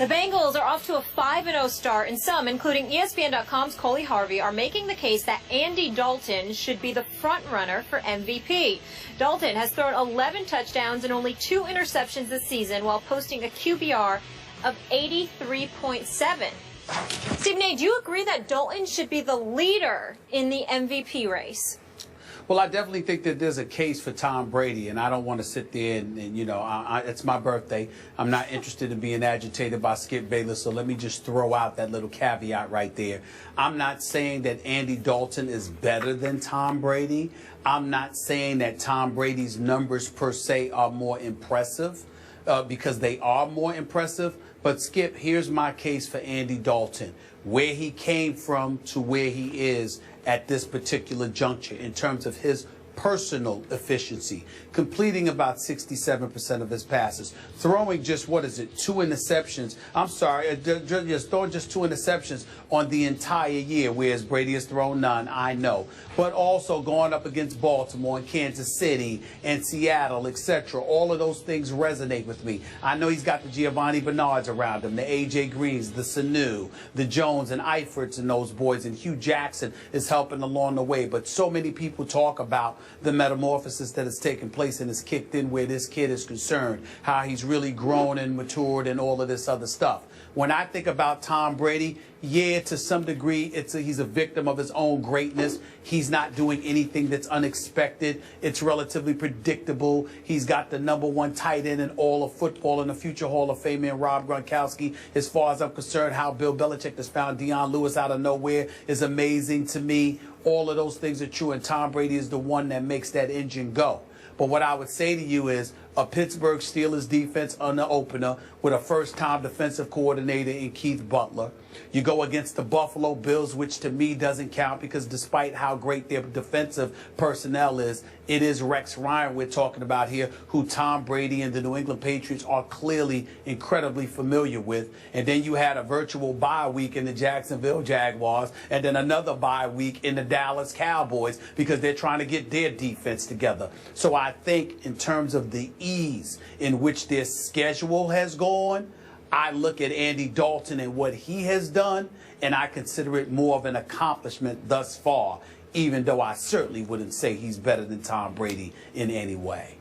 The Bengals are off to a 5-0 start, and some, including ESPN.com's Coley Harvey, are making the case that Andy Dalton should be the front runner for MVP. Dalton has thrown 11 touchdowns and only 2 interceptions this season while posting a QBR of 83.7. Stephen A., do you agree that Dalton should be the leader in the MVP race? Well, I definitely think that there's a case for Tom Brady, and I don't want to sit there and you know, it's my birthday. I'm not interested in being agitated by Skip Bayless, so let me just throw out that little caveat right there. I'm not saying that Andy Dalton is better than Tom Brady. I'm not saying that Tom Brady's numbers per se are more impressive, because they are more impressive. But, Skip, here's my case for Andy Dalton, where he came from to where he is at this particular juncture in terms of his personal efficiency, completing about 67% of his passes, throwing just, 2 interceptions. I'm sorry, just throwing just 2 interceptions on the entire year, whereas Brady has thrown none, I know. But also going up against Baltimore and Kansas City and Seattle, etc. All of those things resonate with me. I know he's got the Giovanni Bernards around him, the A.J. Greens, the Sanu, the Jones and Eiferts and those boys, and Hugh Jackson is helping along the way. But so many people talk about the metamorphosis that has taken place and has kicked in where this kid is concerned, how he's really grown and matured and all of this other stuff. When I think about Tom Brady, yeah, to some degree, he's a victim of his own greatness. He's not doing anything that's unexpected. It's relatively predictable. He's got the #1 tight end in all of football and the future Hall of Famer Rob Gronkowski. As far as I'm concerned, how Bill Belichick has found Deion Lewis out of nowhere is amazing to me. All of those things are true, and Tom Brady is the one that makes that engine go. But what I would say to you is a Pittsburgh Steelers defense on the opener with a first-time defensive coordinator in Keith Butler. You go against the Buffalo Bills, which to me doesn't count because despite how great their defensive personnel is, it is Rex Ryan we're talking about here, who Tom Brady and the New England Patriots are clearly incredibly familiar with. And then you had a virtual bye week in the Jacksonville Jaguars and then another bye week in the Dallas Cowboys because they're trying to get their defense together. So I think in terms of the ease in which their schedule has gone, I look at Andy Dalton and what he has done, and I consider it more of an accomplishment thus far, even though I certainly wouldn't say he's better than Tom Brady in any way.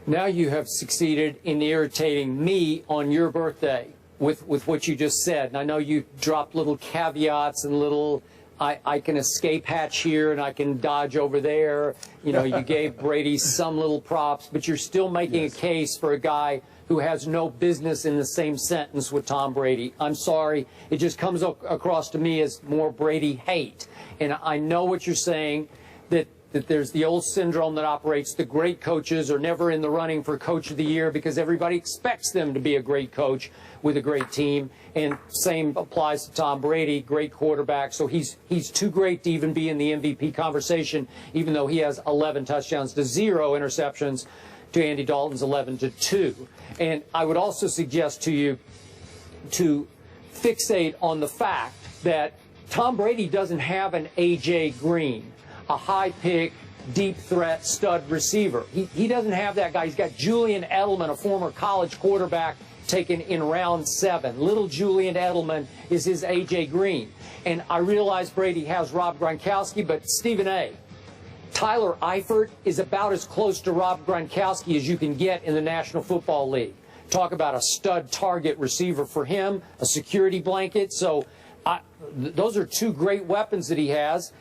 Now you have succeeded in irritating me on your birthday with what you just said. And I know you dropped little caveats and little I can escape hatch here and I can dodge over there. You know, you gave Brady some little props, but you're still making a case for a guy who has no business in the same sentence with Tom Brady. I'm sorry. It just comes across to me as more Brady hate. And I know what you're saying, that there's the old syndrome that operates. The great coaches are never in the running for Coach of the Year because everybody expects them to be a great coach with a great team. And same applies to Tom Brady, great quarterback. So he's too great to even be in the MVP conversation, even though he has 11 touchdowns to 0 interceptions to Andy Dalton's 11 to 2. And I would also suggest to you to fixate on the fact that Tom Brady doesn't have an A.J. Green, a high-pick, deep threat stud receiver. He doesn't have that guy. He's got Julian Edelman, a former college quarterback, taken in round 7. Little Julian Edelman is his A.J. Green. And I realize Brady has Rob Gronkowski, but Stephen A., Tyler Eifert is about as close to Rob Gronkowski as you can get in the National Football League. Talk about a stud target receiver for him, a security blanket. So those are 2 great weapons that he has.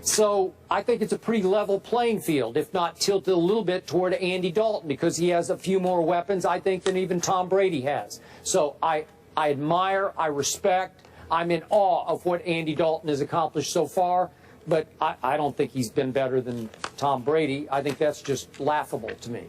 So I think it's a pretty level playing field, if not tilted a little bit toward Andy Dalton, because he has a few more weapons, I think, than even Tom Brady has. So I admire, I respect, I'm in awe of what Andy Dalton has accomplished so far. But I don't think he's been better than Tom Brady. I think that's just laughable to me.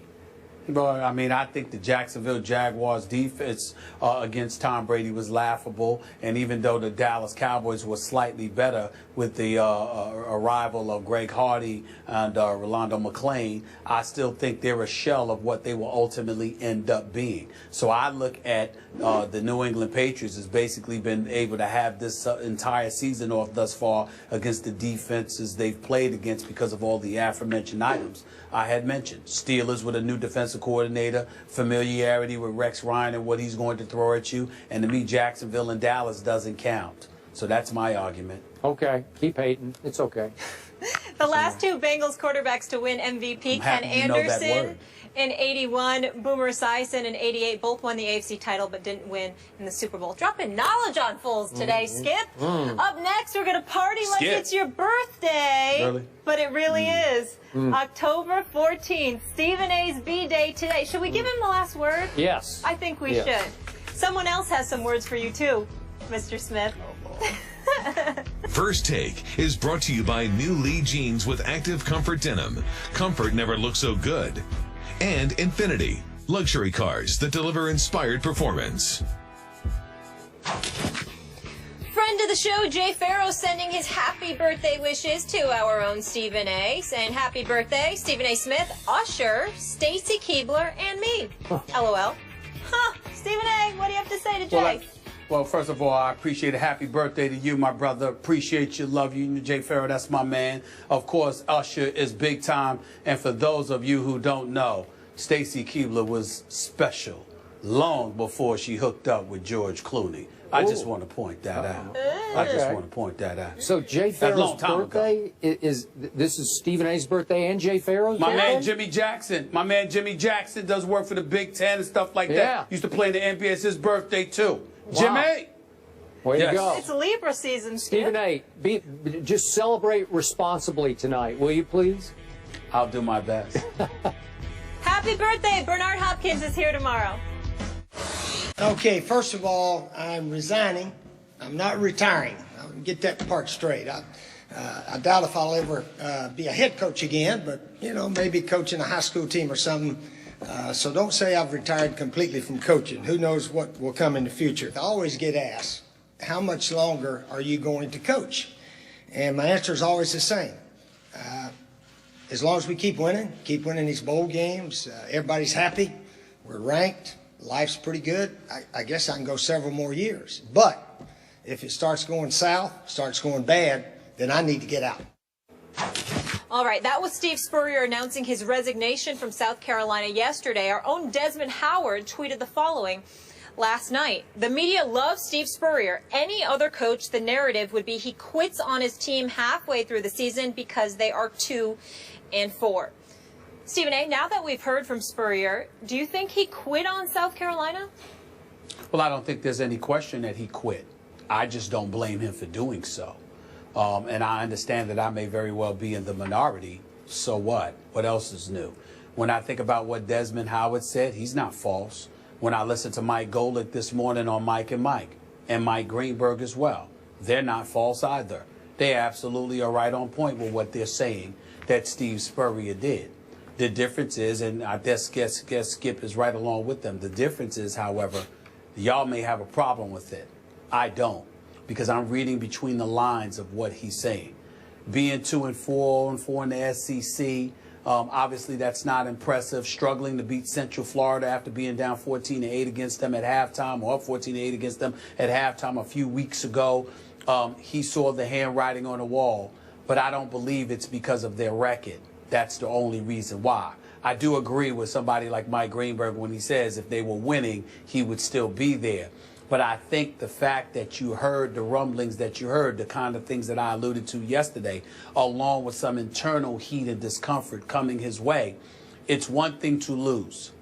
Well, I mean, I think the Jacksonville Jaguars defense against Tom Brady was laughable. And even though the Dallas Cowboys were slightly better with the arrival of Greg Hardy and Rolando McClain, I still think they're a shell of what they will ultimately end up being. So I look at the New England Patriots as basically been able to have this entire season off thus far against the defenses they've played against because of all the aforementioned items I had mentioned. Steelers with a new defensive defensive coordinator, familiarity with Rex Ryan and what he's going to throw at you. And to me, Jacksonville and Dallas doesn't count. So that's my argument. Okay, keep hating. It's okay. The last two Bengals quarterbacks to win MVP, Ken Anderson in 81, Boomer Esiason in 88, both won the AFC title but didn't win in the Super Bowl. Dropping knowledge on Foles today, Skip. Up next, we're going to party like it's your birthday. Really? But it really is. October 14th, Stephen A's B-Day today. Should we give him the last word? Yes. I think we should. Someone else has some words for you, too, Mr. Smith. First Take is brought to you by New Lee Jeans with Active Comfort Denim. Comfort never looks so good. And Infinity, luxury cars that deliver inspired performance. Friend of the show, Jay Farrow, sending his happy birthday wishes to our own Stephen A. Saying happy birthday, Stephen A. Smith, Usher, Stacy Keebler, and me. LOL. Stephen A., what do you have to say to Jay? Well, first of all, I appreciate a happy birthday to you, my brother. Appreciate you, love you. Jay Farrow, that's my man. Of course, Usher is big time. And for those of you who don't know, Stacy Keebler was special long before she hooked up with George Clooney. I just want to point that out. I just want to point that out. So Jay Farrow's birthday is this is Stephen A's birthday and Jay Farrow's My birthday? man Jimmy Jackson. My man Jimmy Jackson does work for the Big Ten and stuff like that. Used to play in the NBA. It's his birthday too. Jimmy! Way to go. It's Libra season, Stephen A., just celebrate responsibly tonight, will you please? I'll do my best. Happy birthday. Bernard Hopkins is here tomorrow. Okay, first of all, I'm resigning. I'm not retiring. I'll get that part straight. I doubt if I'll ever be a head coach again, but, you know, maybe coaching a high school team or something. So don't say I've retired completely from coaching. Who knows what will come in the future. I always get asked, how much longer are you going to coach? And my answer is always the same. As long as we keep winning these bowl games, everybody's happy, we're ranked, life's pretty good, I guess I can go several more years. But if it starts going south, starts going bad, then I need to get out. All right, that was Steve Spurrier announcing his resignation from South Carolina yesterday. Our own Desmond Howard tweeted the following last night. The media loves Steve Spurrier. Any other coach, the narrative would be he quits on his team halfway through the season because they are 2-4. Stephen A., now that we've heard from Spurrier, do you think he quit on South Carolina? Well, I don't think there's any question that he quit. I just don't blame him for doing so. And I understand that I may very well be in the minority. So what? What else is new? When I think about what Desmond Howard said, he's not false. When I listened to Mike Golick this morning on Mike and Mike, and Mike Greenberg as well, they're not false either. They absolutely are right on point with what they're saying that Steve Spurrier did. The difference is, and I guess Skip is right along with them, the difference is, however, y'all may have a problem with it. I don't. Because I'm reading between the lines of what he's saying. Being 2-4 in the SEC, obviously that's not impressive. Struggling to beat Central Florida after being down 14-8 against them at halftime, or up 14-8 against them at halftime a few weeks ago. He saw the handwriting on the wall, but I don't believe it's because of their record. That's the only reason why. I do agree with somebody like Mike Greenberg when he says if they were winning, he would still be there. But I think the fact that you heard the rumblings that you heard, the kind of things that I alluded to yesterday, along with some internal heat and discomfort coming his way, it's one thing to lose.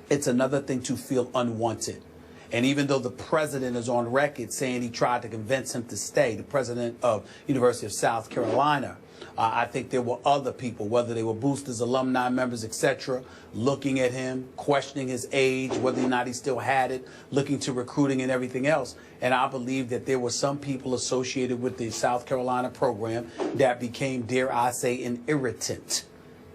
It's another thing to feel unwanted. And even though the president is on record saying he tried to convince him to stay, the president of University of South Carolina, I think there were other people, whether they were boosters, alumni members, etc., looking at him, questioning his age, whether or not he still had it, looking to recruiting and everything else. And I believe that there were some people associated with the South Carolina program that became, dare I say, an irritant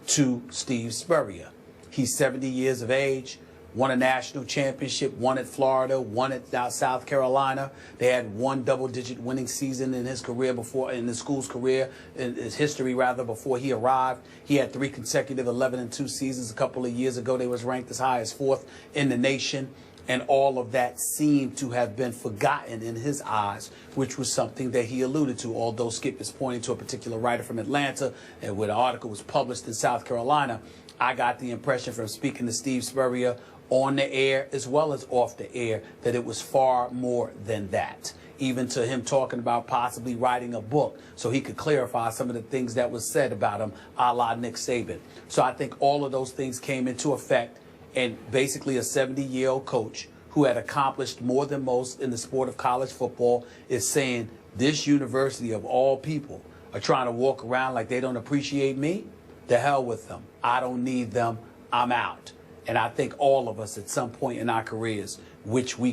to Steve Spurrier. He's 70 years of age. Won a national championship, won at Florida, won at South Carolina. They had one double-digit winning season in his career before, in the school's career, in his history rather, before he arrived. He had 3 consecutive 11-2 seasons. A couple of years ago, they was ranked as high as 4th in the nation. And all of that seemed to have been forgotten in his eyes, which was something that he alluded to, although Skip is pointing to a particular writer from Atlanta, and where the article was published in South Carolina. I got the impression from speaking to Steve Spurrier on the air as well as off the air that it was far more than that. Even to him talking about possibly writing a book so he could clarify some of the things that was said about him, a la Nick Saban. So I think all of those things came into effect, and basically a 70-year-old coach who had accomplished more than most in the sport of college football is saying this university of all people are trying to walk around like they don't appreciate me. The hell with them. I don't need them. I'm out. And I think all of us at some point in our careers wish we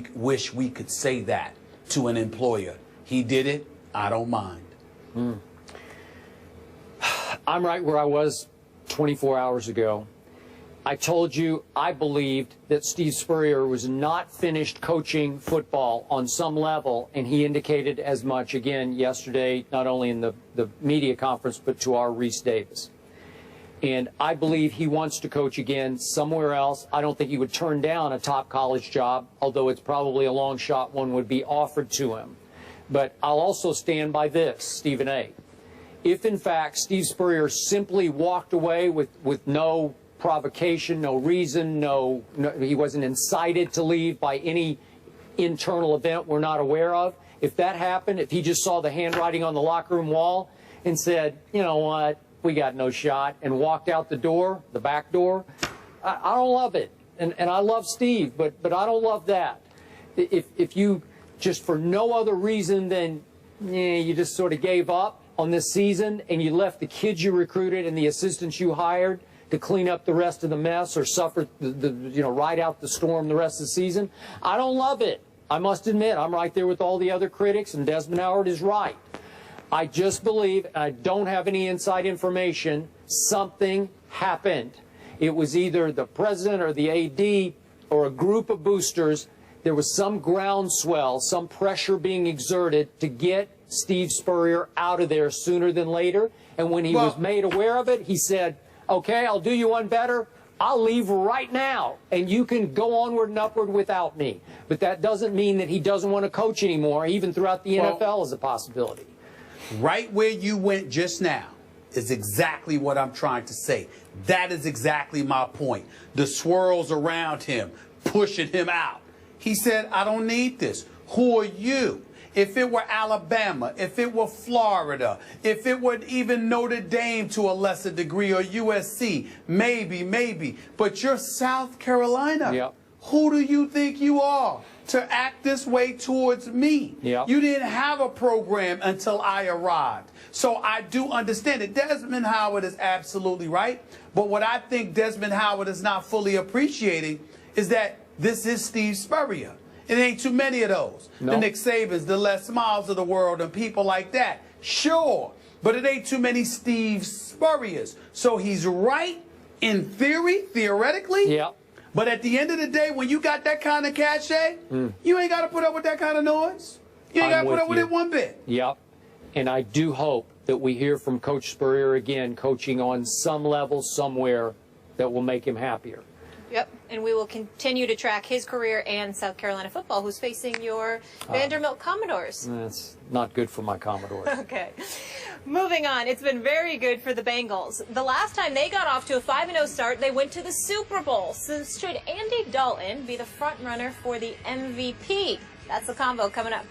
could say that to an employer. He did it. I don't mind. I'm right where I was 24 hours ago. I told you I believed that Steve Spurrier was not finished coaching football on some level, and he indicated as much again yesterday, not only in the media conference, but to our Reese Davis. And I believe he wants to coach again somewhere else. I don't think he would turn down a top college job, although it's probably a long shot one would be offered to him. But I'll also stand by this, Stephen A. If, in fact, Steve Spurrier simply walked away with no provocation, no reason, no, he wasn't incited to leave by any internal event we're not aware of, if that happened, if he just saw the handwriting on the locker room wall and said, you know what, we got no shot, and walked out the door, the back door, I don't love it. And I love Steve, but I don't love that. If you just for no other reason than you just sort of gave up on this season and you left the kids you recruited and the assistants you hired to clean up the rest of the mess or suffer ride out the storm the rest of the season, I don't love it. I must admit, I'm right there with all the other critics, and Desmond Howard is right. I just believe, and I don't have any inside information, something happened. It was either the president or the AD or a group of boosters. There was some groundswell, some pressure being exerted to get Steve Spurrier out of there sooner than later. And when he was made aware of it, he said, okay, I'll do you one better. I'll leave right now, and you can go onward and upward without me. But that doesn't mean that he doesn't want to coach anymore, even throughout the NFL is a possibility. Right where you went just now is exactly what I'm trying to say. That is exactly my point. The swirls around him, pushing him out. He said, I don't need this. Who are you? If it were Alabama, if it were Florida, if it were even Notre Dame to a lesser degree, or USC, maybe. But you're South Carolina. Yep. Who do you think you are to act this way towards me? Yep. You didn't have a program until I arrived. So I do understand it. Desmond Howard is absolutely right. But what I think Desmond Howard is not fully appreciating is that this is Steve Spurrier. It ain't too many of those. No. The Nick Sabans, the Les Miles of the world, and people like that. Sure. But it ain't too many Steve Spurriers. So he's right in theory, theoretically. Yep. But at the end of the day, when you got that kind of cachet, you ain't got to put up with that kind of noise. You ain't got to put up with it one bit. Yep. And I do hope that we hear from Coach Spurrier again, coaching on some level somewhere that will make him happier. Yep, and we will continue to track his career and South Carolina football, who's facing your Vanderbilt Commodores. That's not good for my Commodores. Okay. Moving on, it's been very good for the Bengals. The last time they got off to a 5-0 start, they went to the Super Bowl. So should Andy Dalton be the front runner for the MVP? That's the combo coming up.